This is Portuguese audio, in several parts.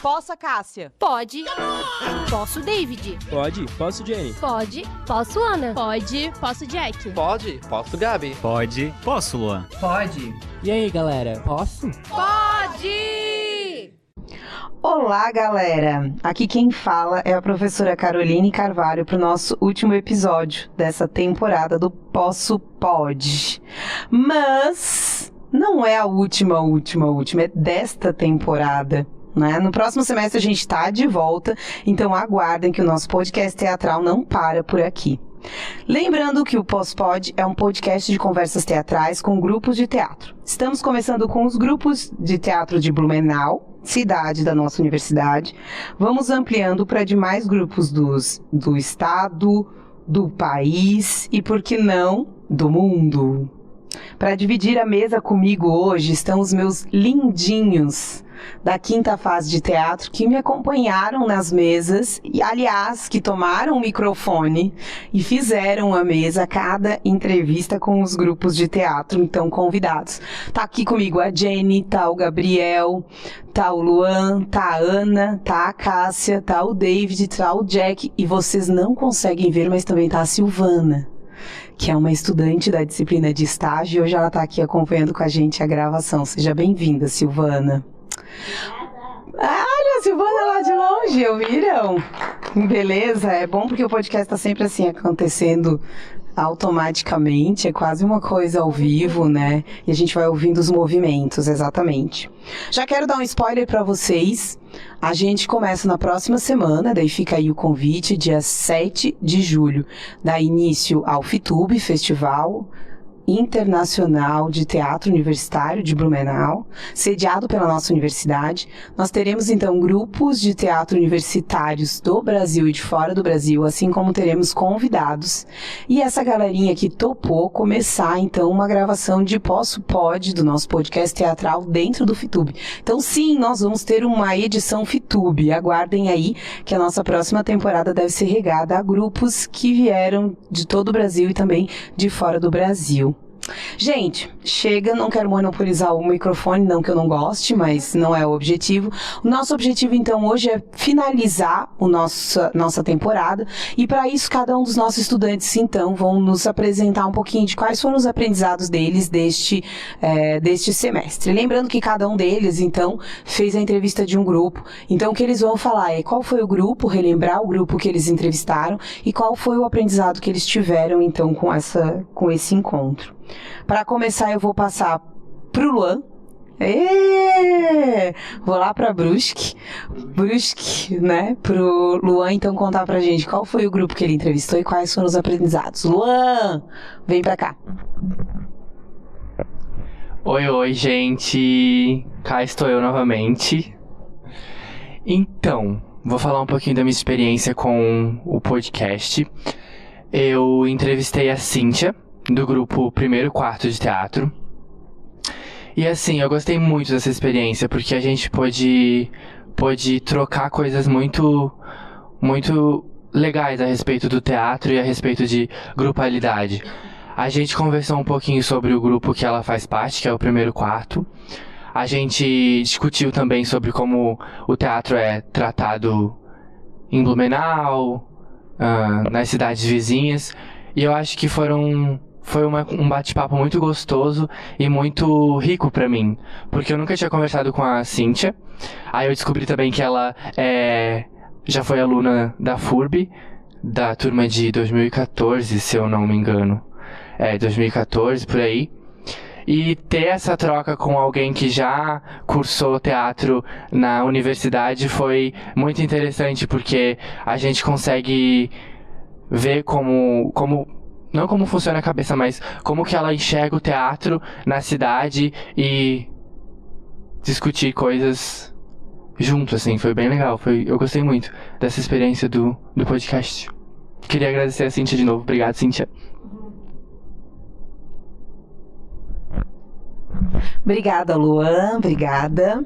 Posso, Cássia? Pode. Posso, David? Pode. Posso, Jenny? Pode. Posso, Ana? Pode. Posso, Jack? Pode. Posso, Gabi? Pode. Posso, Luan? Pode. E aí, galera? Posso? Pode! Olá, galera! Aqui quem fala é a professora Caroline Carvalho para o nosso último episódio dessa temporada do Posso Pode. Mas não é a última, é desta temporada. Né? No próximo semestre a gente está de volta, então aguardem que o nosso podcast teatral não para por aqui. Lembrando que o Pós-Pod é um podcast de conversas teatrais com grupos de teatro. Estamos começando com os grupos de teatro de Blumenau, cidade da nossa universidade. Vamos ampliando para demais grupos do estado, do país e, por que não, do mundo. Para dividir a mesa comigo hoje estão os meus lindinhos da quinta fase de teatro que me acompanharam nas mesas e, aliás, que tomaram o microfone e fizeram a mesa cada entrevista com os grupos de teatro, então convidados. Tá aqui comigo a Jenny, tá o Gabriel, tá o Luan, tá a Ana, tá a Cássia, tá o David, tá o Jack e vocês não conseguem ver, mas também tá a Silvana, que é uma estudante da disciplina de estágio e hoje ela tá aqui acompanhando com a gente a gravação. Seja bem-vinda, Silvana. Olha, a Silvana lá de longe, ouviram? Beleza, é bom porque o podcast tá sempre assim acontecendo automaticamente, é quase uma coisa ao vivo, né? E a gente vai ouvindo os movimentos, exatamente. Já quero dar um spoiler pra vocês. A gente começa na próxima semana, daí fica aí o convite, dia 7 de julho. Dá início ao FITUB, Festival Internacional de Teatro Universitário de Blumenau, sediado pela nossa universidade. Nós teremos então grupos de teatro universitários do Brasil e de fora do Brasil, assim como teremos convidados. E essa galerinha que topou começar então uma gravação de Posso Pode do nosso podcast teatral dentro do FITUB. Então sim, nós vamos ter uma edição FITUB. Aguardem aí que a nossa próxima temporada deve ser regada a grupos que vieram de todo o Brasil e também de fora do Brasil. Gente, chega, não quero monopolizar o microfone, não que eu não goste, mas não é o objetivo. O nosso objetivo, então, hoje é finalizar nossa temporada e, para isso, cada um dos nossos estudantes, então, vão nos apresentar um pouquinho de quais foram os aprendizados deles deste semestre. Lembrando que cada um deles, então, fez a entrevista de um grupo. Então, o que eles vão falar é qual foi o grupo, relembrar o grupo que eles entrevistaram e qual foi o aprendizado que eles tiveram, então, com esse encontro. Para começar, eu vou passar pro Luan. Vou lá pra Brusque, né? Pro Luan, então, contar pra gente qual foi o grupo que ele entrevistou e quais foram os aprendizados. Luan, vem pra cá. Oi, gente. Cá estou eu novamente. Então, vou falar um pouquinho da minha experiência com o podcast. Eu entrevistei a Cíntia, do grupo Primeiro Quarto de Teatro. E assim, eu gostei muito dessa experiência, porque a gente pôde trocar coisas muito legais a respeito do teatro e a respeito de grupalidade. A gente conversou um pouquinho sobre o grupo que ela faz parte, que é o Primeiro Quarto. A gente discutiu também sobre como o teatro é tratado em Blumenau, nas cidades vizinhas. E eu acho que foi um bate-papo muito gostoso e muito rico pra mim, porque eu nunca tinha conversado com a Cíntia. Aí eu descobri também que ela já foi aluna da FURB, da turma de 2014, se eu não me engano. 2014, por aí. E ter essa troca com alguém que já cursou teatro na universidade foi muito interessante, porque a gente consegue ver não como funciona a cabeça, mas como que ela enxerga o teatro na cidade e discutir coisas junto, assim. Foi bem legal. Eu gostei muito dessa experiência do podcast. Queria agradecer a Cíntia de novo. Obrigado, Cíntia. Obrigada, Luan, obrigada.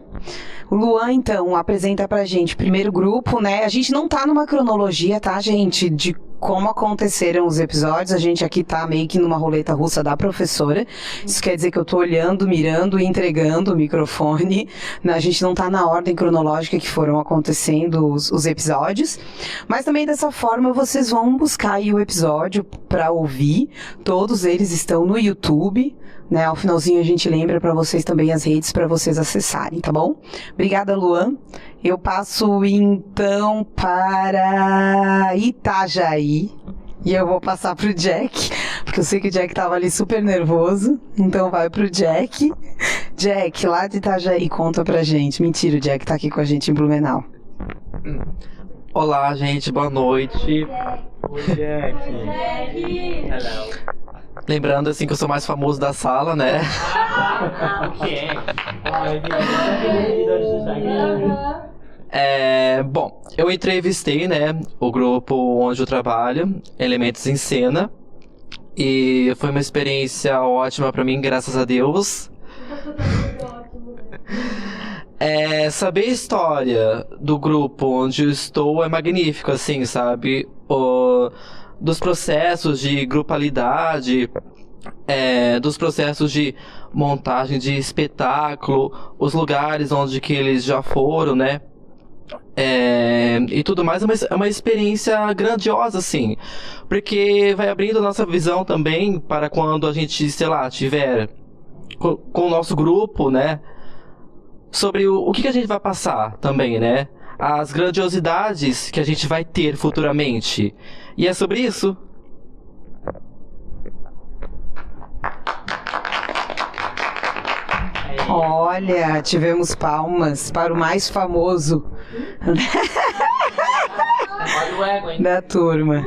O Luan, então, apresenta pra gente o primeiro grupo, né? A gente não tá numa cronologia, tá, gente? De como aconteceram os episódios, a gente aqui tá meio que numa roleta russa da professora. Isso quer dizer que eu tô olhando, mirando e entregando o microfone. A gente não tá na ordem cronológica que foram acontecendo os episódios. Mas também dessa forma vocês vão buscar aí o episódio para ouvir. Todos eles estão no YouTube. Né, ao finalzinho a gente lembra para vocês também as redes para vocês acessarem, tá bom? Obrigada, Luan. Eu passo então para Itajaí e eu vou passar pro Jack, porque eu sei que o Jack tava ali super nervoso, então vai pro Jack. Jack, lá de Itajaí, conta pra gente. Mentira, o Jack tá aqui com a gente em Blumenau. Olá, gente, boa noite. Oi, Jack. Hello. Lembrando, assim, que eu sou mais famoso da sala, né? Bom, eu entrevistei, né, o grupo onde eu trabalho, Elementos em Cena. E foi uma experiência ótima pra mim, graças a Deus. Saber a história do grupo onde eu estou é magnífico, assim, sabe? Dos processos de grupalidade, dos processos de montagem de espetáculo, os lugares onde que eles já foram, né? E tudo mais, é uma experiência grandiosa, assim, porque vai abrindo a nossa visão também para quando a gente, sei lá, tiver com o nosso grupo, né? Sobre o que a gente vai passar também, né? As grandiosidades que a gente vai ter futuramente. E é sobre isso. Olha, tivemos palmas para o mais famoso da turma.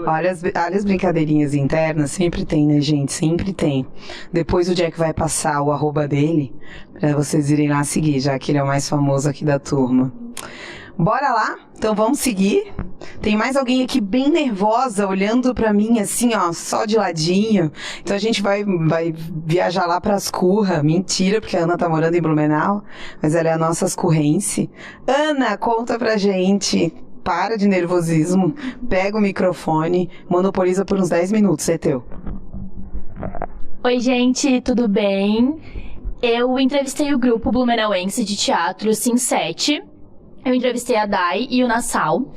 Olha as brincadeirinhas internas, sempre tem, né, gente? Sempre tem. Depois o Jack vai passar o @ dele para vocês irem lá seguir, já que ele é o mais famoso aqui da turma. Bora lá? Então vamos seguir. Tem mais alguém aqui bem nervosa, olhando pra mim assim, ó, só de ladinho. Então a gente vai viajar lá pras Curra. Mentira, porque a Ana tá morando em Blumenau, mas ela é a nossa ascurrense. Ana, conta pra gente. Para de nervosismo, pega o microfone, monopoliza por uns 10 minutos, é teu. Oi, gente, tudo bem? Eu entrevistei o grupo blumenauense de teatro Sim 7. Eu entrevistei a Dai e o Nassau.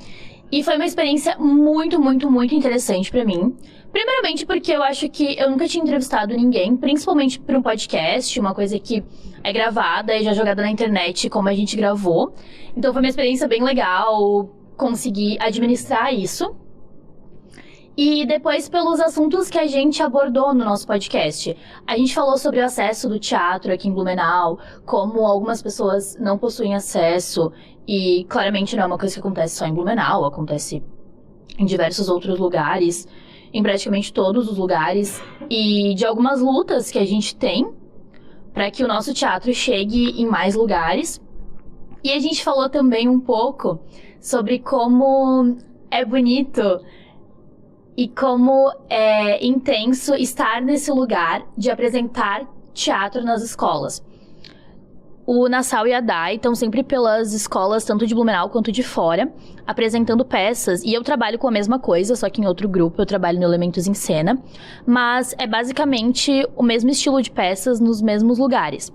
E foi uma experiência muito, muito, muito interessante pra mim. Primeiramente porque eu acho que eu nunca tinha entrevistado ninguém, principalmente pra um podcast, uma coisa que é gravada e já jogada na internet, como a gente gravou. Então foi uma experiência bem legal conseguir administrar isso. E depois pelos assuntos que a gente abordou no nosso podcast. A gente falou sobre o acesso do teatro aqui em Blumenau, como algumas pessoas não possuem acesso, e claramente não é uma coisa que acontece só em Blumenau, acontece em diversos outros lugares, em praticamente todos os lugares, e de algumas lutas que a gente tem para que o nosso teatro chegue em mais lugares. E a gente falou também um pouco sobre como é bonito e como é intenso estar nesse lugar de apresentar teatro nas escolas. O Nassau e a Dai estão sempre pelas escolas, tanto de Blumenau quanto de fora, apresentando peças. E eu trabalho com a mesma coisa, só que em outro grupo, eu trabalho no Elementos em Cena. Mas é basicamente o mesmo estilo de peças nos mesmos lugares.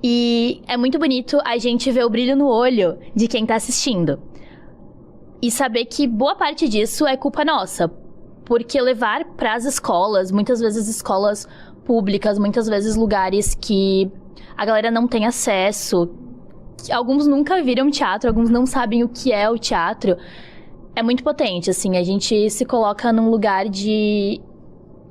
E é muito bonito a gente ver o brilho no olho de quem está assistindo. E saber que boa parte disso é culpa nossa. Porque levar para as escolas, muitas vezes escolas públicas, muitas vezes lugares que a galera não tem acesso, alguns nunca viram teatro, alguns não sabem o que é o teatro, é muito potente, assim, a gente se coloca num lugar de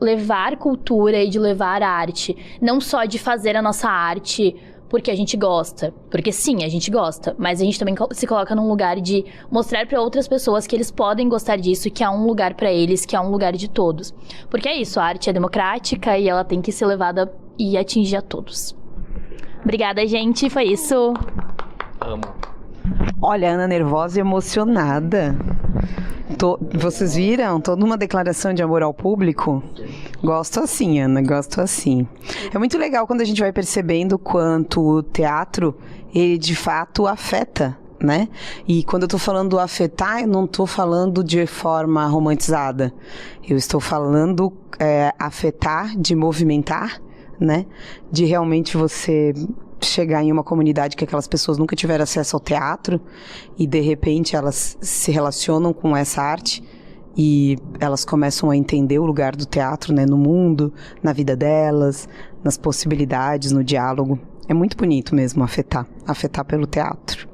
levar cultura e de levar arte, não só de fazer a nossa arte porque a gente gosta, porque sim, a gente gosta, mas a gente também se coloca num lugar de mostrar para outras pessoas que eles podem gostar disso, que há um lugar para eles, que há um lugar de todos. Porque é isso, a arte é democrática e ela tem que ser levada e atingir a todos. Obrigada, gente, foi isso. Amo. Olha, Ana nervosa e emocionada. Vocês viram? Toda uma declaração de amor ao público? Gosto assim, Ana, gosto assim. É muito legal quando a gente vai percebendo quanto o teatro, ele de fato afeta né? E quando eu tô falando afetar, eu não tô falando de forma romantizada. Eu estou falando afetar, de movimentar, né? De realmente você chegar em uma comunidade que aquelas pessoas nunca tiveram acesso ao teatro e de repente elas se relacionam com essa arte e elas começam a entender o lugar do teatro, né, no mundo, na vida delas, nas possibilidades, no diálogo. É muito bonito mesmo afetar pelo teatro.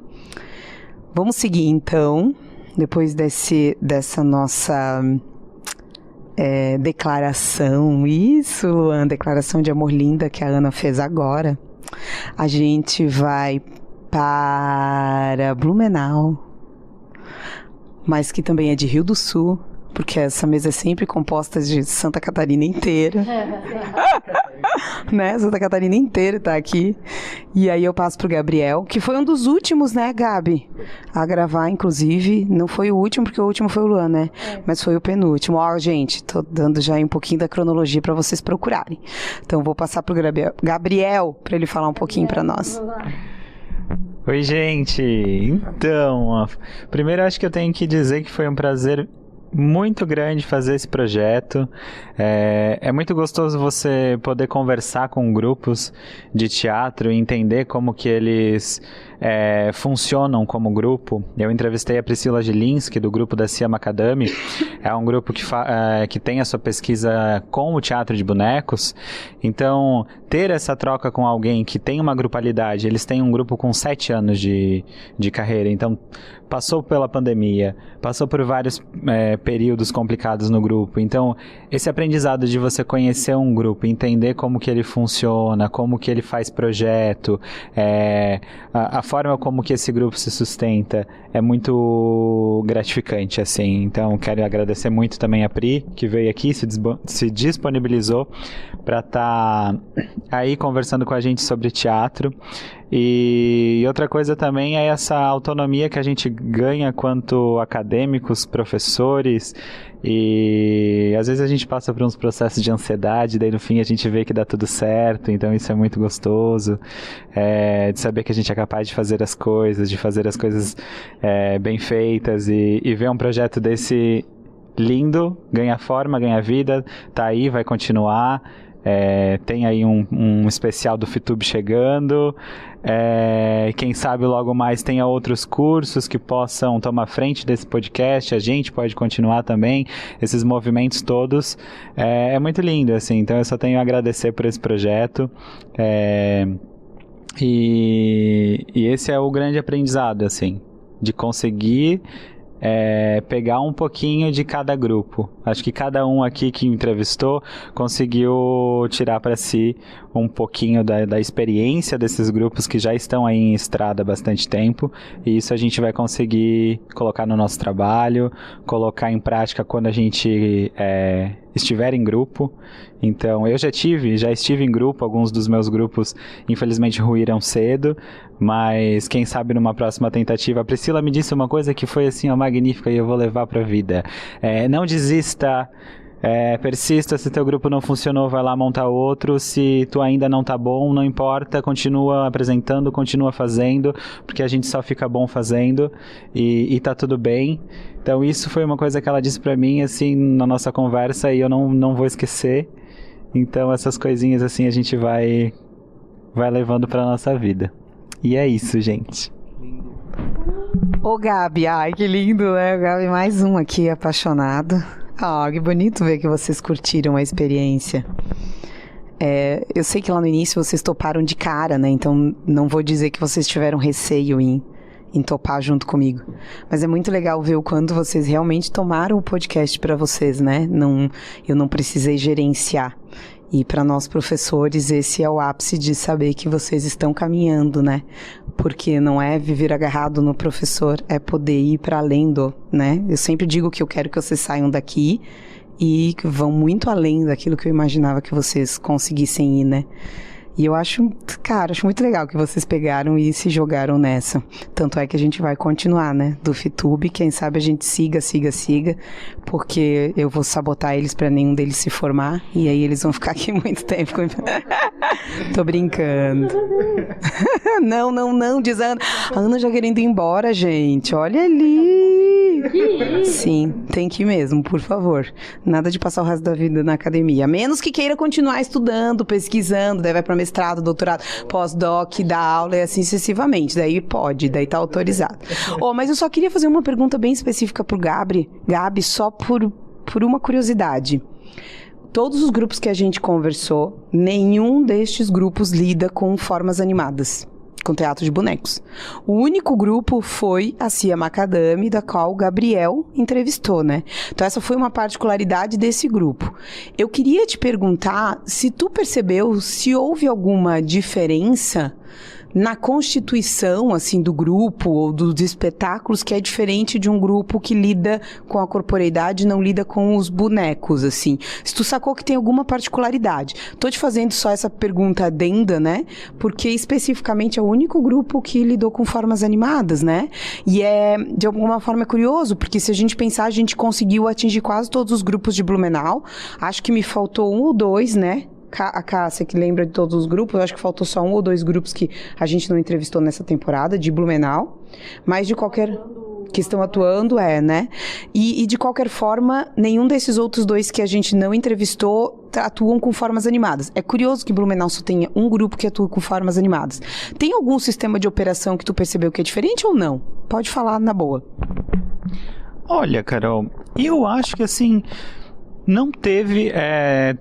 Vamos seguir então, depois dessa nossa declaração, isso, Luan, declaração de amor linda que a Ana fez agora. A gente vai para Blumenau, mas que também é de Rio do Sul, porque essa mesa é sempre composta de Santa Catarina inteira. Né? Santa Catarina inteira tá aqui. E aí eu passo pro Gabriel, que foi um dos últimos, né, Gabi? A gravar, inclusive. Não foi o último, porque o último foi o Luan, né? Mas foi o penúltimo. Ó, gente, tô dando já aí um pouquinho da cronologia pra vocês procurarem. Então vou passar pro Gabriel pra ele falar um pouquinho pra nós. Oi, gente. Então, primeiro acho que eu tenho que dizer que foi um prazer muito grande fazer esse projeto. É muito gostoso você poder conversar com grupos de teatro e entender como que eles funcionam como grupo. Eu entrevistei a Priscila Gilinski, do grupo da Cia Macadami. É um grupo que tem a sua pesquisa com o teatro de bonecos. Então, ter essa troca com alguém que tem uma grupalidade, eles têm um grupo com 7 anos de carreira, então passou pela pandemia, passou por vários períodos complicados no grupo. Então, esse aprendizado de você conhecer um grupo, entender como que ele funciona, como que ele faz projeto, a forma como que esse grupo se sustenta, é muito gratificante, assim. Então, quero agradecer muito também a Pri, que veio aqui, se disponibilizou para estar aí conversando com a gente sobre teatro. E outra coisa também é essa autonomia que a gente ganha quanto acadêmicos, professores, e às vezes a gente passa por uns processos de ansiedade, daí no fim a gente vê que dá tudo certo, então isso é muito gostoso, de saber que a gente é capaz de fazer as coisas bem feitas e ver um projeto desse lindo, ganha forma, ganha vida, tá aí, vai continuar. Tem aí um especial do FITUB chegando, quem sabe logo mais tenha outros cursos que possam tomar frente desse podcast, a gente pode continuar também, esses movimentos todos, é muito lindo, assim, então eu só tenho a agradecer por esse projeto, e esse é o grande aprendizado, assim, de conseguir pegar um pouquinho de cada grupo. Acho que cada um aqui que entrevistou conseguiu tirar para si um pouquinho da experiência desses grupos que já estão aí em estrada há bastante tempo, e isso a gente vai conseguir colocar no nosso trabalho, colocar em prática quando a gente estiver em grupo. Então, eu já estive em grupo, alguns dos meus grupos infelizmente ruíram cedo, mas quem sabe numa próxima tentativa. A Priscila me disse uma coisa que foi assim, magnífica, e eu vou levar pra vida. Não desista, persista, se teu grupo não funcionou, vai lá montar outro, se tu ainda não tá bom, não importa, continua apresentando, continua fazendo, porque a gente só fica bom fazendo, e tá tudo bem. Então isso foi uma coisa que ela disse pra mim, assim, na nossa conversa, e eu não vou esquecer. Então essas coisinhas assim a gente vai levando pra nossa vida. E é isso, gente. Ô Gabi, ai que lindo, né? O Gabi, mais um aqui apaixonado. Que bonito ver que vocês curtiram a experiência. Eu sei que lá no início vocês toparam de cara, né? Então não vou dizer que vocês tiveram receio em topar junto comigo. Mas é muito legal ver o quanto vocês realmente tomaram o podcast para vocês, né? Eu não precisei gerenciar. E para nós professores, esse é o ápice de saber que vocês estão caminhando, né? Porque não é viver agarrado no professor, é poder ir para além né? Eu sempre digo que eu quero que vocês saiam daqui e que vão muito além daquilo que eu imaginava que vocês conseguissem ir, né? E eu acho, cara, acho muito legal que vocês pegaram e se jogaram nessa. Tanto é que a gente vai continuar, né? Do Fitube, quem sabe a gente siga, porque eu vou sabotar eles pra nenhum deles se formar, e aí eles vão ficar aqui muito tempo. Tô brincando. Não, diz a Ana. A Ana já querendo ir embora, gente. Olha ali. Sim, tem que ir mesmo, por favor. Nada de passar o resto da vida na academia. A menos que queira continuar estudando, pesquisando, daí vai pra mestrado, doutorado, pós-doc, dar aula e assim sucessivamente. Daí pode, daí tá autorizado. Mas eu só queria fazer uma pergunta bem específica pro Gabi, só por uma curiosidade. Todos os grupos que a gente conversou, nenhum destes grupos lida com formas animadas, com teatro de bonecos. O único grupo foi a Cia Macadame, da qual o Gabriel entrevistou, né? Então essa foi uma particularidade desse grupo. Eu queria te perguntar se tu percebeu se houve alguma diferença na constituição, assim, do grupo ou dos espetáculos, que é diferente de um grupo que lida com a corporeidade e não lida com os bonecos, assim. Se tu sacou que tem alguma particularidade. Tô te fazendo só essa pergunta adenda, né? Porque especificamente é o único grupo que lidou com formas animadas, né? E de alguma forma, é curioso, porque se a gente pensar, a gente conseguiu atingir quase todos os grupos de Blumenau. Acho que me faltou 1 ou 2, né? A Cássia, que lembra de todos os grupos, eu acho que faltou só 1 ou 2 grupos que a gente não entrevistou nessa temporada, de Blumenau, mas de qualquer... que estão atuando, né? E de qualquer forma, nenhum desses outros 2 que a gente não entrevistou atuam com formas animadas. É curioso que Blumenau só tenha um grupo que atua com formas animadas. Tem algum sistema de operação que tu percebeu que é diferente ou não? Pode falar na boa. Olha, Carol, eu acho que assim... não teve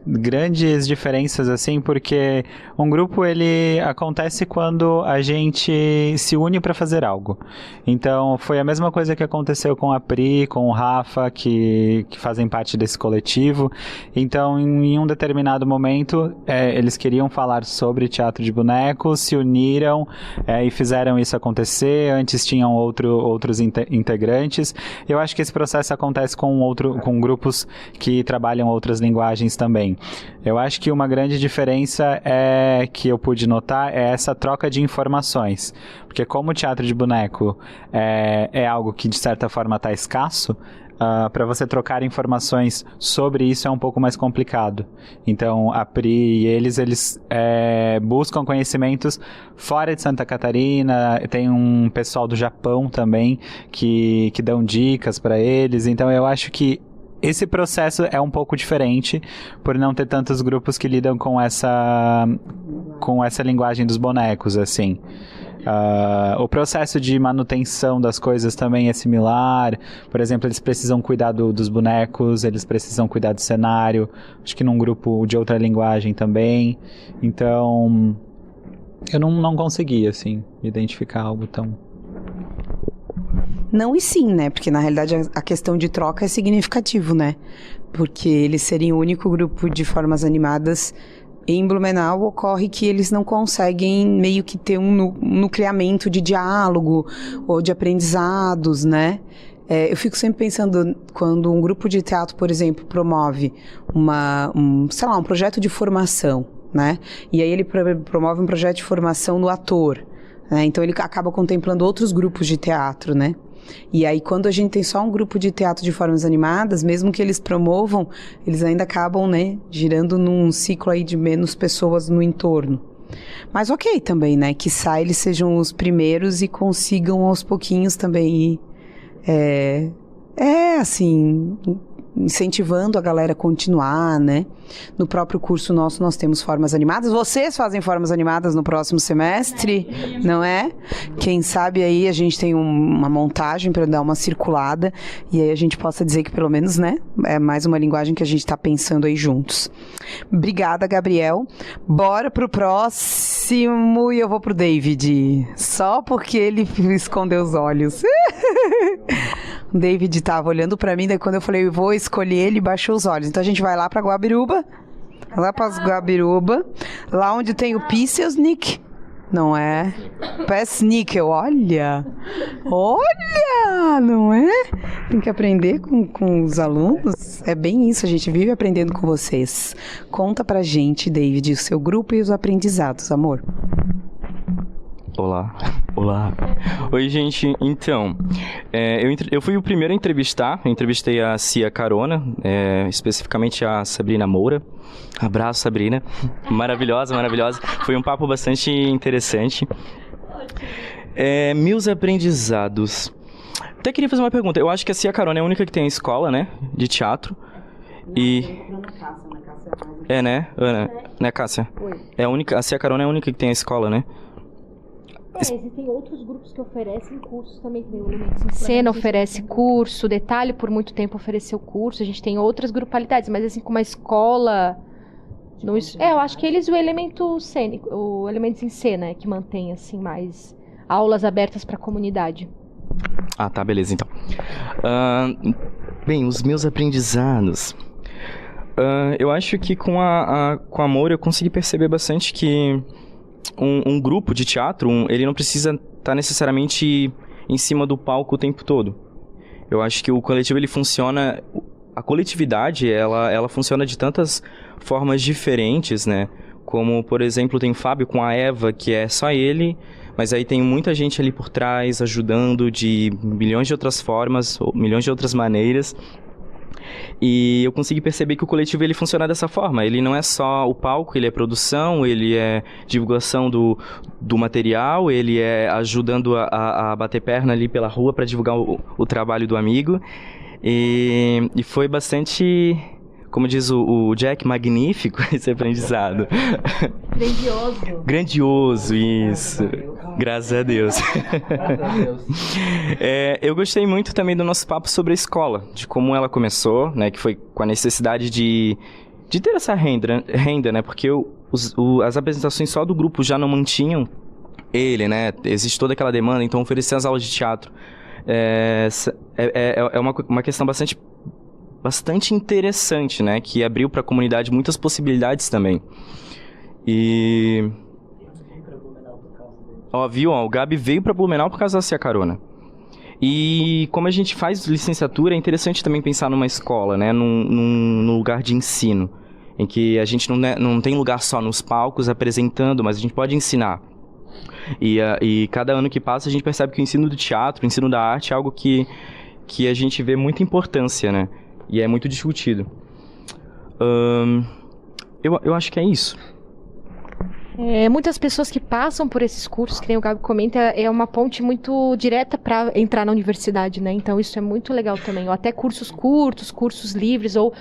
grandes diferenças, assim, porque um grupo, ele acontece quando a gente se une para fazer algo. Então, foi a mesma coisa que aconteceu com a Pri, com o Rafa, que fazem parte desse coletivo. Então, em um determinado momento, eles queriam falar sobre teatro de bonecos, se uniram e fizeram isso acontecer. Antes tinham outros integrantes. Eu acho que esse processo acontece com grupos que trabalham outras linguagens também. Eu acho que uma grande diferença que eu pude notar é essa troca de informações. Porque como o teatro de boneco é algo que de certa forma está escasso, para você trocar informações sobre isso é um pouco mais complicado. Então, a Pri e eles buscam conhecimentos fora de Santa Catarina, tem um pessoal do Japão também que dão dicas para eles. Então, eu acho que esse processo é um pouco diferente, por não ter tantos grupos que lidam com essa linguagem dos bonecos, assim. O processo de manutenção das coisas também é similar. Por exemplo, eles precisam cuidar dos bonecos, eles precisam cuidar do cenário, acho que num grupo de outra linguagem também. Então, eu não consegui, assim, identificar algo tão... Não e sim, né? Porque na realidade a questão de troca é significativo, né? Porque eles serem o único grupo de formas animadas em Blumenau, ocorre que eles não conseguem meio que ter um nucleamento de diálogo ou de aprendizados, né? Eu fico sempre pensando, quando um grupo de teatro, por exemplo, promove um projeto de formação, né? E aí ele promove um projeto de formação no ator, né? Então ele acaba contemplando outros grupos de teatro, né? E aí, quando a gente tem só um grupo de teatro de formas animadas, mesmo que eles promovam, eles ainda acabam, né, girando num ciclo aí de menos pessoas no entorno. Mas ok também, né, quiçá eles sejam os primeiros e consigam aos pouquinhos também ir, assim, incentivando a galera a continuar, né? No próprio curso nosso nós temos formas animadas. Vocês fazem formas animadas no próximo semestre, não é? Quem sabe aí a gente tem uma montagem para dar uma circulada e aí a gente possa dizer que pelo menos, né? É mais uma linguagem que a gente está pensando aí juntos. Obrigada, Gabriel. Bora pro próximo e eu vou pro David. Só porque ele escondeu os olhos. O David estava olhando para mim, daí quando eu falei, vou escolher, ele baixou os olhos. Então a gente vai lá para Guabiruba, lá onde tem o Pisselsnick, não é? Pesnickel, olha, não é? Tem que aprender com os alunos. É bem isso, a gente vive aprendendo com vocês. Conta pra gente, David, o seu grupo e os aprendizados, amor. Olá. Oi, gente. Então, eu fui o primeiro a entrevistar. Eu entrevistei a Cia Carona, especificamente a Sabrina Moura. Abraço, Sabrina. Maravilhosa. Foi um papo bastante interessante. Meus aprendizados. Até queria fazer uma pergunta. Eu acho que a Cia Carona é a única que tem a escola, né? De teatro. Né, Ana? Né, Cássia? A Cia Carona é a única que tem a escola, né? Existem outros grupos que oferecem cursos também. O Elementos em Cena oferece curso, Detalhe por muito tempo ofereceu curso. A gente tem outras grupalidades, mas assim, como a escola... eu acho que eles o elemento cênico, o Elementos em Cena é que mantém assim, mais aulas abertas para a comunidade. Ah, tá, beleza, então. Bem, os meus aprendizados... eu acho que com a Moura eu consegui perceber bastante que um grupo de teatro, ele não precisa estar necessariamente em cima do palco o tempo todo. Eu acho que o coletivo, ele funciona... A coletividade, ela funciona de tantas formas diferentes, né? Como, por exemplo, tem o Fábio com a Eva, que é só ele, mas aí tem muita gente ali por trás, ajudando de milhões de outras formas, ou milhões de outras maneiras. E eu consegui perceber que o coletivo, ele funciona dessa forma. Ele não é só o palco, ele é produção, ele é divulgação do material, ele é ajudando a bater perna ali pela rua para divulgar o trabalho do amigo. E foi bastante, como diz o Jack, magnífico esse aprendizado. Grandioso, isso. Graças a Deus. Eu gostei muito também do nosso papo sobre a escola, de como ela começou, né, que foi com a necessidade de ter essa renda, né, porque as apresentações só do grupo já não mantinham ele, né, existe toda aquela demanda, então oferecer as aulas de teatro é uma questão bastante interessante, né, que abriu para a comunidade muitas possibilidades também. E... viu? O Gabi veio para Blumenau por causa da Cia Carona. E como a gente faz licenciatura, é interessante também pensar numa escola, né? Num lugar de ensino, em que a gente não tem lugar só nos palcos apresentando, mas a gente pode ensinar. E cada ano que passa a gente percebe que o ensino do teatro, o ensino da arte é algo que a gente vê muita importância, né? E é muito discutido. Eu acho que é isso. Muitas pessoas que passam por esses cursos, que nem o Gabi comenta, é uma ponte muito direta para entrar na universidade, né? Então isso é muito legal também. Ou até cursos curtos, cursos livres, ou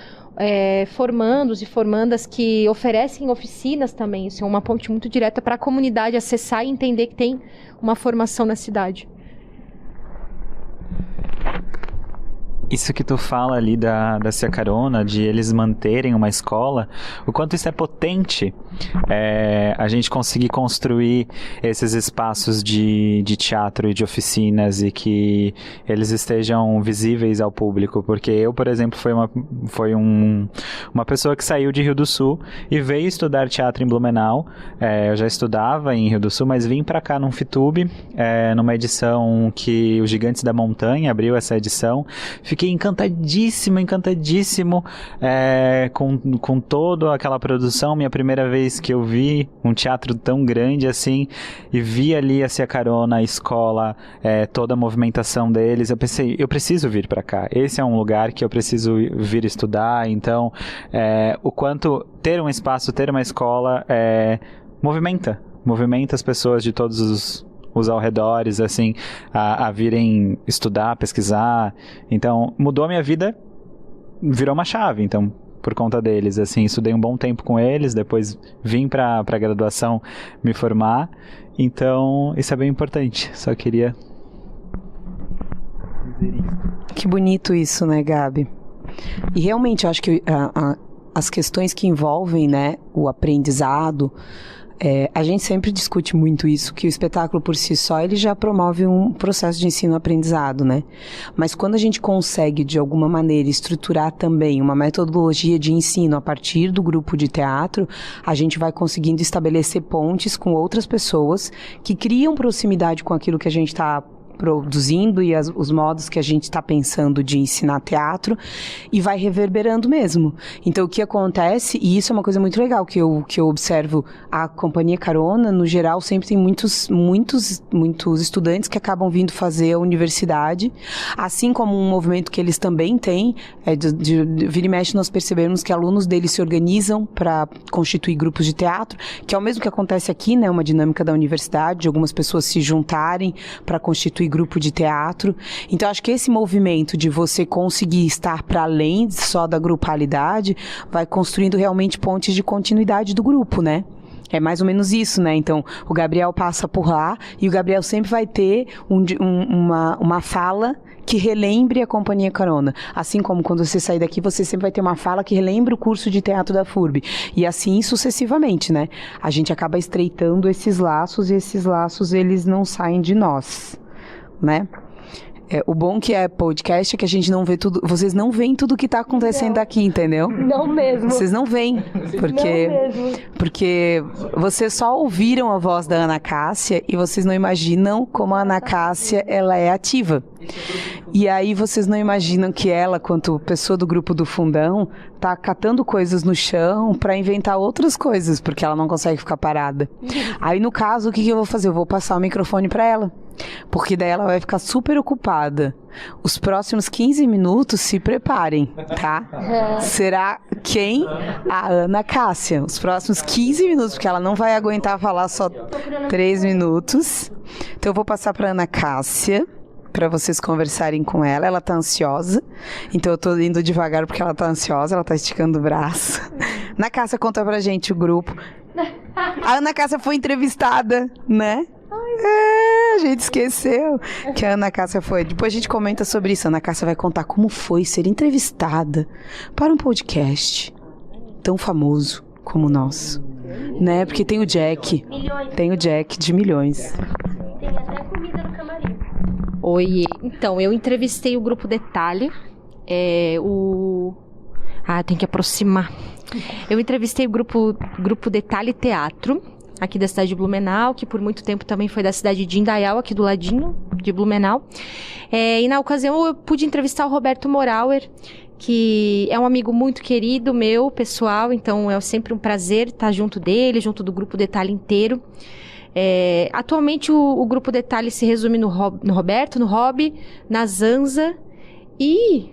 formandos e formandas que oferecem oficinas também. Isso é uma ponte muito direta para a comunidade acessar e entender que tem uma formação na cidade. Isso que tu fala ali da Cia Carona, de eles manterem uma escola, o quanto isso é potente, a gente conseguir construir esses espaços de teatro e de oficinas e que eles estejam visíveis ao público, porque eu, por exemplo, foi uma pessoa que saiu de Rio do Sul e veio estudar teatro em Blumenau. Eu já estudava em Rio do Sul, mas vim pra cá num FITUB, numa edição que o Gigantes da Montanha abriu essa edição. Fiquei encantadíssimo com toda aquela produção. Minha primeira vez que eu vi um teatro tão grande assim, e vi ali a Cia Carona, a escola, toda a movimentação deles, eu pensei, eu preciso vir para cá, esse é um lugar que eu preciso vir estudar. Então, o quanto ter um espaço, ter uma escola, movimenta as pessoas de todos os arredores, assim, a virem estudar, pesquisar. Então, mudou a minha vida, virou uma chave, então, por conta deles, assim, estudei um bom tempo com eles, depois vim pra graduação me formar, então, isso é bem importante, só queria dizer isso. Que bonito isso, né, Gabi? E realmente, eu acho que as questões que envolvem, né, o aprendizado, a gente sempre discute muito isso, que o espetáculo por si só, ele já promove um processo de ensino-aprendizado, né? Mas quando a gente consegue, de alguma maneira, estruturar também uma metodologia de ensino a partir do grupo de teatro, a gente vai conseguindo estabelecer pontes com outras pessoas que criam proximidade com aquilo que a gente está produzindo e os modos que a gente está pensando de ensinar teatro, e vai reverberando mesmo. Então, o que acontece, e isso é uma coisa muito legal que eu observo, a Companhia Carona, no geral, sempre tem muitos estudantes que acabam vindo fazer a universidade, assim como um movimento que eles também têm, de vira e mexe nós percebemos que alunos deles se organizam para constituir grupos de teatro, que é o mesmo que acontece aqui, né, uma dinâmica da universidade, de algumas pessoas se juntarem para constituir grupo de teatro. Então, acho que esse movimento de você conseguir estar para além só da grupalidade vai construindo realmente pontes de continuidade do grupo, né? É mais ou menos isso, né? Então, o Gabriel passa por lá e o Gabriel sempre vai ter uma fala que relembre a Companhia Carona. Assim como quando você sair daqui, você sempre vai ter uma fala que relembre o curso de teatro da FURB. E assim sucessivamente, né? A gente acaba estreitando esses laços e esses laços, eles não saem de nós, né? O bom que é podcast é que a gente não vê tudo, vocês não veem tudo que tá acontecendo aqui, entendeu? Não mesmo. Vocês não veem, porque vocês só ouviram a voz da Ana Cássia e vocês não imaginam como a Ana Cássia, ela é ativa. E aí vocês não imaginam que ela, quanto pessoa do grupo do Fundão, tá catando coisas no chão pra inventar outras coisas, porque ela não consegue ficar parada. Aí, no caso, o que eu vou fazer? Eu vou passar o microfone pra ela. Porque daí ela vai ficar super ocupada. Os próximos 15 minutos, se preparem, tá? Será quem? A Ana Cássia. Os próximos 15 minutos, porque ela não vai aguentar falar só 3 minutos. Então eu vou passar pra Ana Cássia, para vocês conversarem com ela. Ela tá ansiosa, então eu tô indo devagar porque ela tá ansiosa, ela tá esticando o braço. Ana Cássia, conta pra gente o grupo. A Ana Cássia foi entrevistada, né? A gente esqueceu que a Ana Cássia foi. Depois a gente comenta sobre isso. A Ana Cássia vai contar como foi ser entrevistada para um podcast tão famoso como o nosso, né? Porque tem o Jack. Tem o Jack de milhões. Tem até comida no camarim. Oi, então, eu entrevistei o Grupo Detalhe. Tem que aproximar. Eu entrevistei o grupo Detalhe Teatro, aqui da cidade de Blumenau, que por muito tempo também foi da cidade de Indaial, aqui do ladinho de Blumenau. E na ocasião eu pude entrevistar o Roberto Morauer, que é um amigo muito querido meu, pessoal, então é sempre um prazer estar junto dele, junto do Grupo Detalhe inteiro. Atualmente o Grupo Detalhe se resume no Roberto, no Rob, na Zanza e...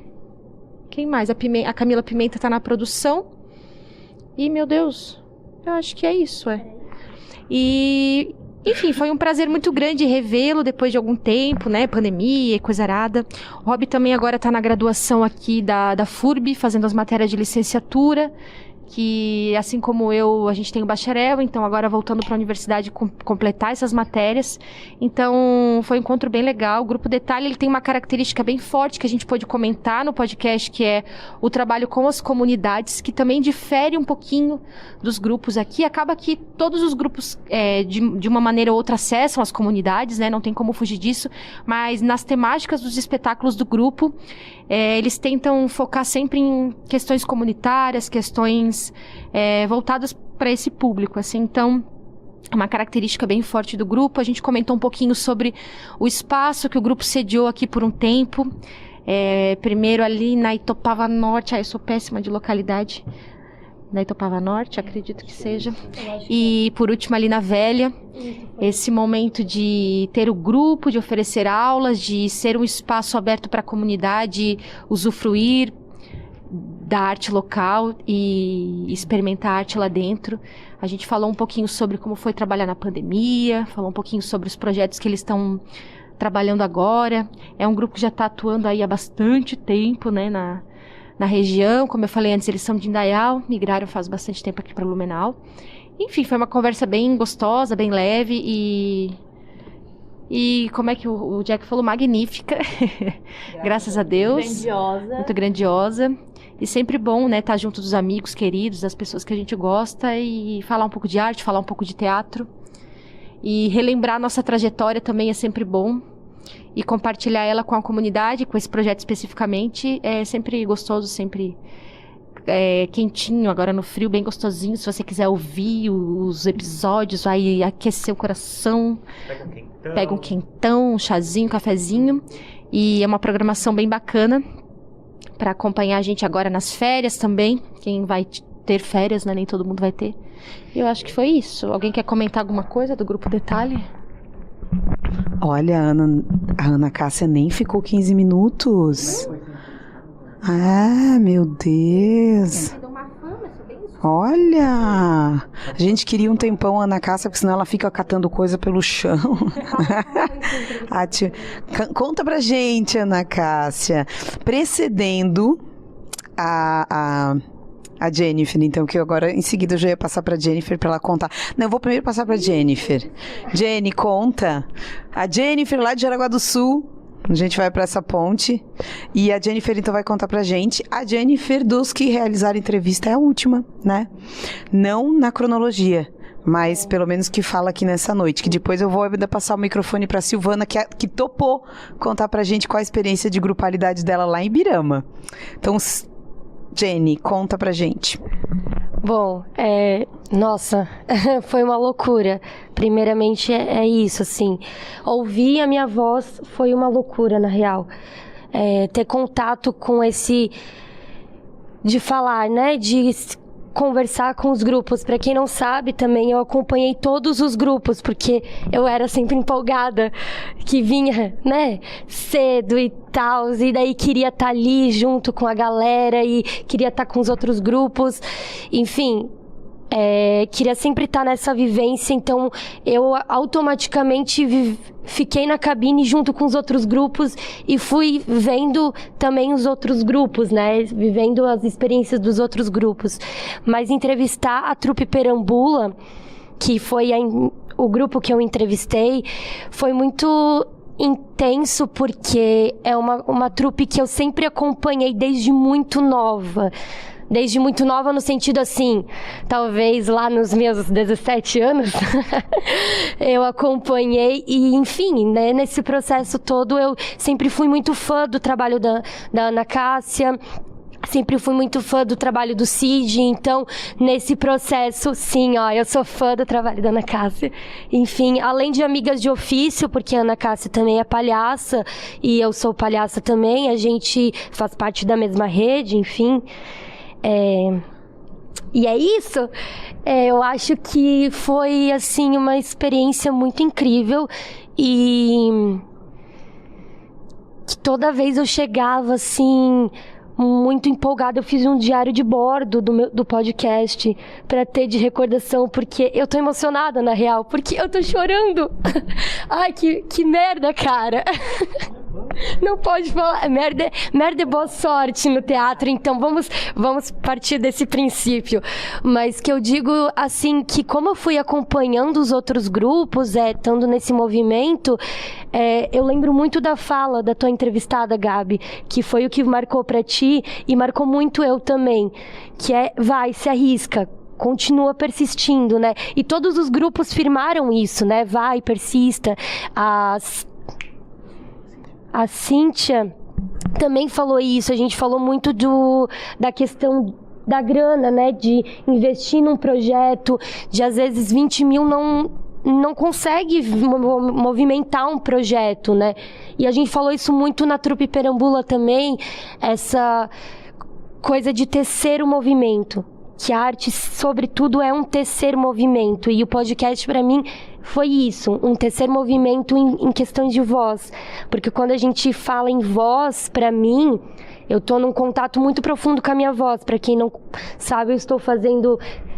quem mais? A Camila Pimenta está na produção. E, meu Deus, eu acho que é isso, E, enfim, foi um prazer muito grande revê-lo depois de algum tempo, né? Pandemia e coisa arada. O Rob também agora está na graduação aqui da FURB, fazendo as matérias de licenciatura, que, assim como eu, a gente tem o bacharel, então agora voltando para a universidade completar essas matérias. Então, foi um encontro bem legal. O Grupo Detalhe, ele tem uma característica bem forte que a gente pôde comentar no podcast, que é o trabalho com as comunidades, que também difere um pouquinho dos grupos aqui. Acaba que todos os grupos, de uma maneira ou outra, acessam as comunidades, né? Não tem como fugir disso, mas nas temáticas dos espetáculos do grupo, eles tentam focar sempre em questões comunitárias, questões voltadas para esse público, assim. Então, é uma característica bem forte do grupo. A gente comentou um pouquinho sobre o espaço que o grupo sediou aqui por um tempo. Primeiro ali na Itopava Norte, eu sou péssima de localidade, na Itopava Norte, acredito que seja. E por último ali na Velha, esse momento de ter o grupo, de oferecer aulas, de ser um espaço aberto para a comunidade usufruir da arte local e experimentar a arte lá dentro. A gente falou um pouquinho sobre como foi trabalhar na pandemia, falou um pouquinho sobre os projetos que eles estão trabalhando agora. É um grupo que já está atuando aí há bastante tempo, né, na região. Como eu falei antes, eles são de Indaial, migraram faz bastante tempo aqui para Blumenau. Enfim, foi uma conversa bem gostosa, bem leve e como é que o Jack falou? Magnífica. Graças a Deus. Grandiosa. Muito grandiosa. E sempre bom, né, estar junto dos amigos queridos, das pessoas que a gente gosta e falar um pouco de arte, falar um pouco de teatro. E relembrar a nossa trajetória também é sempre bom. E compartilhar ela com a comunidade, com esse projeto especificamente, é sempre gostoso, sempre quentinho, agora no frio, bem gostosinho. Se você quiser ouvir os episódios, vai aquecer o coração. Pega um quentão, um chazinho, um cafezinho. E é uma programação bem bacana para acompanhar a gente agora nas férias também. Quem vai ter férias, né? Nem todo mundo vai ter. Eu acho que foi isso. Alguém quer comentar alguma coisa do Grupo Detalhe? Olha, a Ana Cássia nem ficou 15 minutos. Ah, meu Deus. Olha, a gente queria um tempão a Ana Cássia, porque senão ela fica catando coisa pelo chão. Conta pra gente, Ana Cássia, precedendo a Jennifer, então, que agora em seguida eu já ia passar pra Jennifer pra ela contar. Não, eu vou primeiro passar pra Jennifer. Jenny, conta. A Jennifer lá de Jaraguá do Sul. A gente vai pra essa ponte. E a Jennifer, então, vai contar pra gente. A Jennifer, dos que realizaram a entrevista, é a última, né? Não na cronologia, mas pelo menos que fala aqui nessa noite. Que depois eu vou ainda passar o microfone pra Silvana, que topou contar pra gente qual a experiência de grupalidade dela lá em Ibirama. Então, Jenny, conta pra gente. Bom, nossa, foi uma loucura. Primeiramente é isso, assim, ouvir a minha voz foi uma loucura, na real. Ter contato com esse, de falar, né, de conversar com os grupos. Pra quem não sabe também, eu acompanhei todos os grupos, porque eu era sempre empolgada, que vinha, né, cedo e tal, e daí queria estar ali junto com a galera e queria estar com os outros grupos, enfim, queria sempre estar nessa vivência, então eu automaticamente fiquei na cabine junto com os outros grupos e fui vendo também os outros grupos, né, vivendo as experiências dos outros grupos. Mas entrevistar a trupe Perambula, que foi o grupo que eu entrevistei, foi muito intenso, porque é uma trupe que eu sempre acompanhei desde muito nova. Desde muito nova no sentido assim, talvez lá nos meus 17 anos, eu acompanhei e, enfim, né, nesse processo todo eu sempre fui muito fã do trabalho da Ana Cássia, sempre fui muito fã do trabalho do Cid, então nesse processo, sim, ó, eu sou fã do trabalho da Ana Cássia. Enfim, além de amigas de ofício, porque a Ana Cássia também é palhaça e eu sou palhaça também, a gente faz parte da mesma rede, enfim. E é isso, eu acho que foi, assim, uma experiência muito incrível e que toda vez eu chegava, assim, muito empolgada. Eu fiz um diário de bordo do podcast pra ter de recordação, porque eu tô emocionada, na real, porque eu tô chorando. Ai, que merda, cara. Não pode falar, merda é boa sorte no teatro, então vamos partir desse princípio. Mas que eu digo, assim, que como eu fui acompanhando os outros grupos, estando nesse movimento, eu lembro muito da fala da tua entrevistada, Gabi, que foi o que marcou pra ti e marcou muito eu também, que vai, se arrisca, continua persistindo, né? E todos os grupos firmaram isso, né? Vai, persista. A Cíntia também falou isso, a gente falou muito da questão da grana, né, de investir num projeto, de às vezes 20 mil não consegue movimentar um projeto, né, e a gente falou isso muito na trupe Perambula também, essa coisa de tecer o movimento, que a arte, sobretudo, é um tecer movimento, e o podcast, para mim, foi isso, um terceiro movimento em questões de voz. Porque quando a gente fala em voz, pra mim, eu tô num contato muito profundo com a minha voz. Pra quem não sabe, eu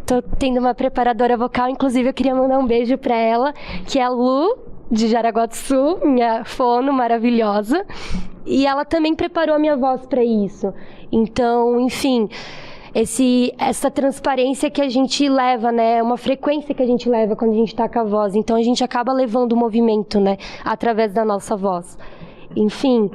tô tendo uma preparadora vocal, inclusive eu queria mandar um beijo pra ela, que é a Lu, de Jaraguá do Sul, minha fono maravilhosa. E ela também preparou a minha voz pra isso. Então, enfim, essa transparência que a gente leva, né, uma frequência que a gente leva quando a gente tá com a voz, então a gente acaba levando o movimento, né, através da nossa voz, enfim,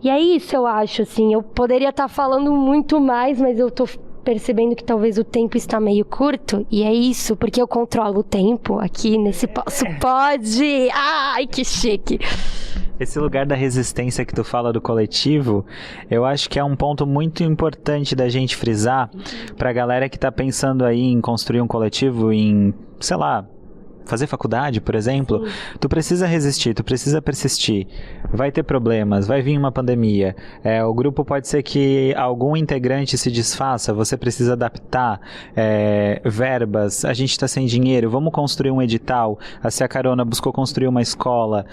e é isso, eu acho, assim, eu poderia estar falando muito mais, mas eu tô percebendo que talvez o tempo está meio curto, e é isso, porque eu controlo o tempo aqui nesse Posso Pode, ai, que chique. Esse lugar da resistência que tu fala do coletivo, eu acho que é um ponto muito importante da gente frisar pra galera que tá pensando aí em construir um coletivo, em, sei lá, fazer faculdade, por exemplo. Sim. Tu precisa resistir, tu precisa persistir. Vai ter problemas, vai vir uma pandemia. O grupo pode ser que algum integrante se desfaça, você precisa adaptar verbas. A gente está sem dinheiro, vamos construir um edital. A Cia Carona buscou construir uma escola.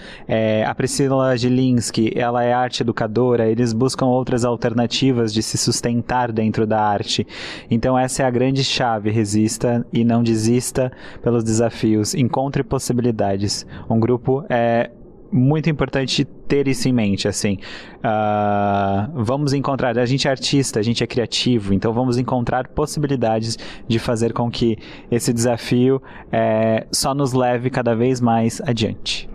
A Priscila Gilinski, ela é arte educadora, eles buscam outras alternativas de se sustentar dentro da arte. Então essa é a grande chave, resista e não desista pelos desafios. Encontre possibilidades. Um grupo é muito importante ter isso em mente, assim. Vamos encontrar, a gente é artista, a gente é criativo, então vamos encontrar possibilidades de fazer com que esse desafio só nos leve cada vez mais adiante.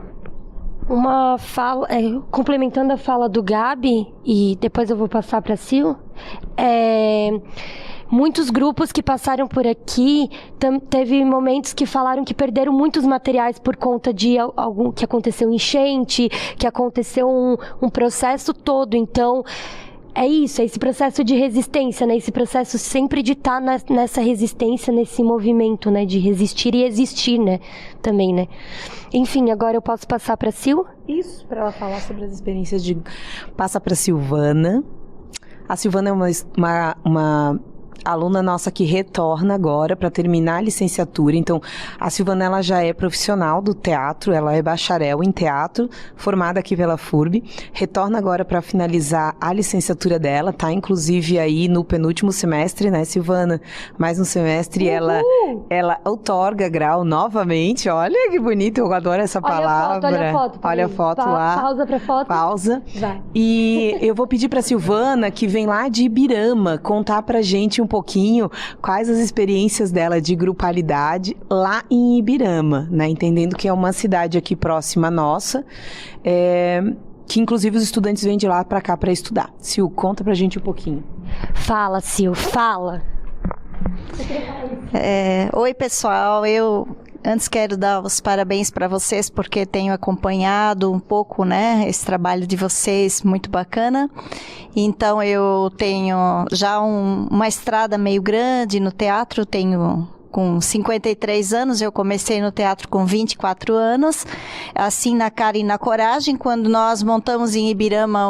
Uma fala, complementando a fala do Gabi, e depois eu vou passar para a Sil, muitos grupos que passaram por aqui, teve momentos que falaram que perderam muitos materiais por conta de algum que aconteceu enchente, que aconteceu um processo todo. Então, é isso, é esse processo de resistência, né? Esse processo sempre de estar nessa resistência, nesse movimento, né? De resistir e existir, né? Também, né? Enfim, agora eu posso passar para a Sil? Isso, para ela falar sobre as experiências de... Passa para a Silvana. A Silvana é uma aluna nossa que retorna agora para terminar a licenciatura. Então, a Silvana, ela já é profissional do teatro, ela é bacharel em teatro, formada aqui pela FURB, retorna agora para finalizar a licenciatura dela, tá inclusive aí no penúltimo semestre, né, Silvana? Mais um semestre. Ela outorga grau novamente. Olha que bonito, eu adoro essa palavra. Olha a foto lá. Pausa para foto. Pausa. Vai. E eu vou pedir para Silvana, que vem lá de Ibirama, contar pra gente um pouquinho quais as experiências dela de grupalidade lá em Ibirama, né? Entendendo que é uma cidade aqui próxima nossa, que inclusive os estudantes vêm de lá para cá para estudar. Sil, conta pra gente um pouquinho. Fala, Sil, fala. Oi, pessoal, eu antes quero dar os parabéns para vocês porque tenho acompanhado um pouco, né, esse trabalho de vocês, muito bacana. Então eu tenho já uma estrada meio grande no teatro, tenho com 53 anos, eu comecei no teatro com 24 anos, assim na cara e na coragem, quando nós montamos em Ibirama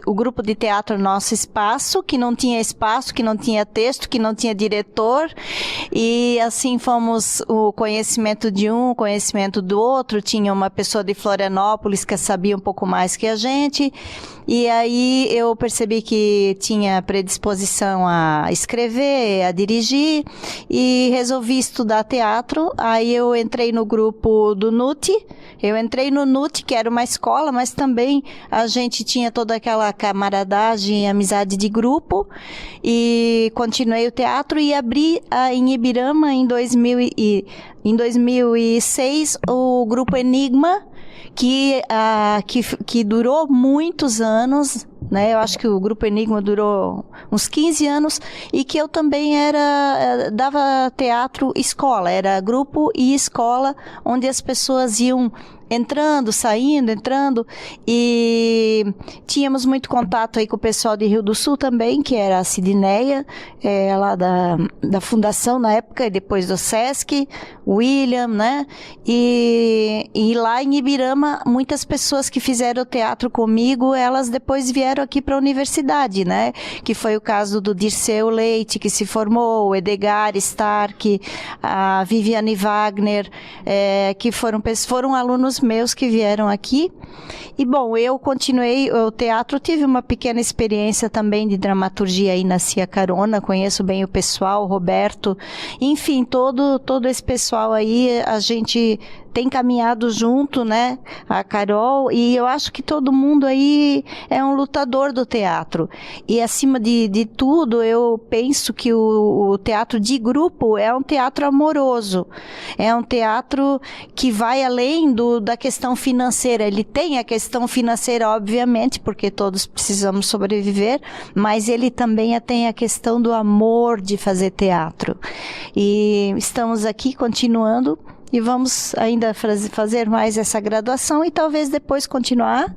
o grupo de teatro Nosso Espaço, que não tinha espaço, que não tinha texto, que não tinha diretor, e assim fomos o conhecimento de um, o conhecimento do outro, tinha uma pessoa de Florianópolis que sabia um pouco mais que a gente, e aí eu percebi que tinha predisposição a escrever, a dirigir, e resolvi estudar teatro. Aí eu entrei no grupo do NUT. Eu entrei no NUT, que era uma escola, mas também a gente tinha toda aquela camaradagem e amizade de grupo. E continuei o teatro e abri em Ibirama em 2006 o grupo Enigma, que durou muitos anos, né? Eu acho que o Grupo Enigma durou uns 15 anos e que eu também dava teatro escola, era grupo e escola, onde as pessoas iam entrando, saindo, entrando, e tínhamos muito contato aí com o pessoal de Rio do Sul também, que era a Sidneia, lá da fundação na época, e depois do Sesc, William, né? E lá em Ibirama, muitas pessoas que fizeram teatro comigo, elas depois vieram aqui para a universidade, né? Que foi o caso do Dirceu Leite, que se formou, o Edgar Stark, a Viviane Wagner, que foram alunos meus que vieram aqui. E bom, eu continuei o teatro, tive uma pequena experiência também de dramaturgia aí na Cia Carona, conheço bem o pessoal, o Roberto, enfim, todo esse pessoal aí, a gente tem caminhado junto, né, a Carol, e eu acho que todo mundo aí é um lutador do teatro, e acima de tudo, eu penso que o teatro de grupo é um teatro amoroso, é um teatro que vai além da questão financeira. Ele tem a questão financeira, obviamente, porque todos precisamos sobreviver, mas ele também tem a questão do amor de fazer teatro, e estamos aqui continuando e vamos ainda fazer mais essa graduação e talvez depois continuar.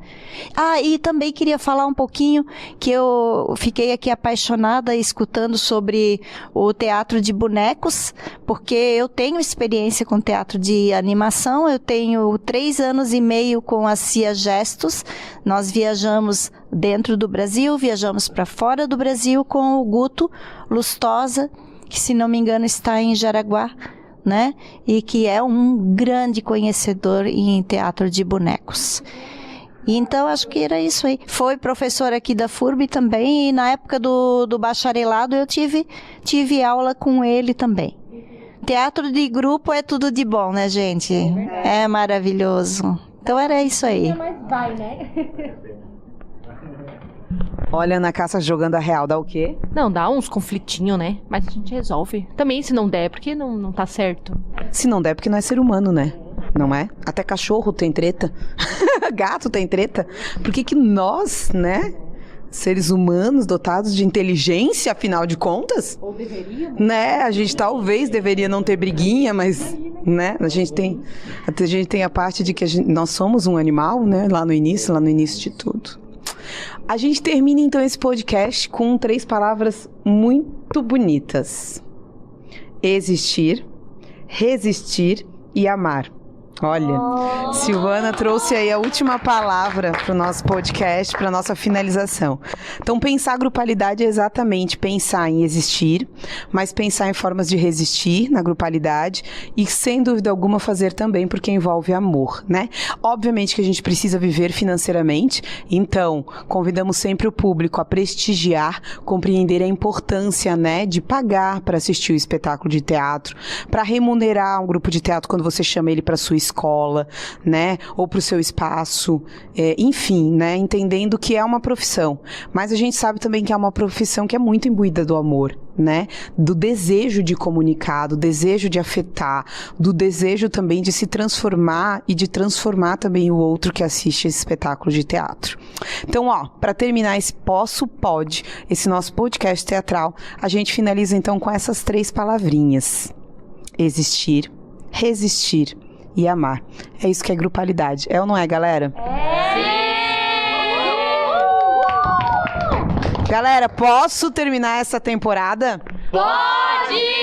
E também queria falar um pouquinho que eu fiquei aqui apaixonada escutando sobre o teatro de bonecos, porque eu tenho experiência com teatro de animação, eu tenho 3 anos e meio com a CIA Gestos, nós viajamos dentro do Brasil, viajamos para fora do Brasil com o Guto Lustosa, que se não me engano está em Jaraguá, né? E que é um grande conhecedor em teatro de bonecos. Então, acho que era isso aí. Foi professor aqui da FURB também, e na época do bacharelado eu tive aula com ele também. Teatro de grupo é tudo de bom, né, gente? É maravilhoso. Então, era isso aí. Mas vai, né? Olha, Ana Cássia jogando a real, dá o quê? Não, dá uns conflitinhos, né? Mas a gente resolve. Também, se não der, porque não tá certo. Se não der, porque não é ser humano, né? Não é? Até cachorro tem treta. Gato tem treta. Por que nós, né? Seres humanos dotados de inteligência, afinal de contas? Ou deveria? Né? A gente talvez deveria não ter briguinha, mas... né? A gente tem a parte de que nós somos um animal, né? Lá no início de tudo. A gente termina então esse podcast com 3 palavras muito bonitas: existir, resistir e amar. Olha, Silvana trouxe aí a última palavra para o nosso podcast, para a nossa finalização. Então, pensar grupalidade é exatamente pensar em existir, mas pensar em formas de resistir na grupalidade e, sem dúvida alguma, fazer também porque envolve amor, né? Obviamente que a gente precisa viver financeiramente, então convidamos sempre o público a prestigiar, compreender a importância, né, de pagar para assistir o espetáculo de teatro, para remunerar um grupo de teatro quando você chama ele para sua escola, né, ou para o seu espaço, enfim, né, entendendo que é uma profissão, mas a gente sabe também que é uma profissão que é muito imbuída do amor, né, do desejo de comunicar, do desejo de afetar, do desejo também de se transformar e de transformar também o outro que assiste esse espetáculo de teatro. Então, para terminar esse pode, esse nosso podcast teatral, a gente finaliza então com essas 3 palavrinhas: existir, resistir e amar. É isso que é grupalidade. É ou não é, galera? Galera, posso terminar essa temporada? Pode!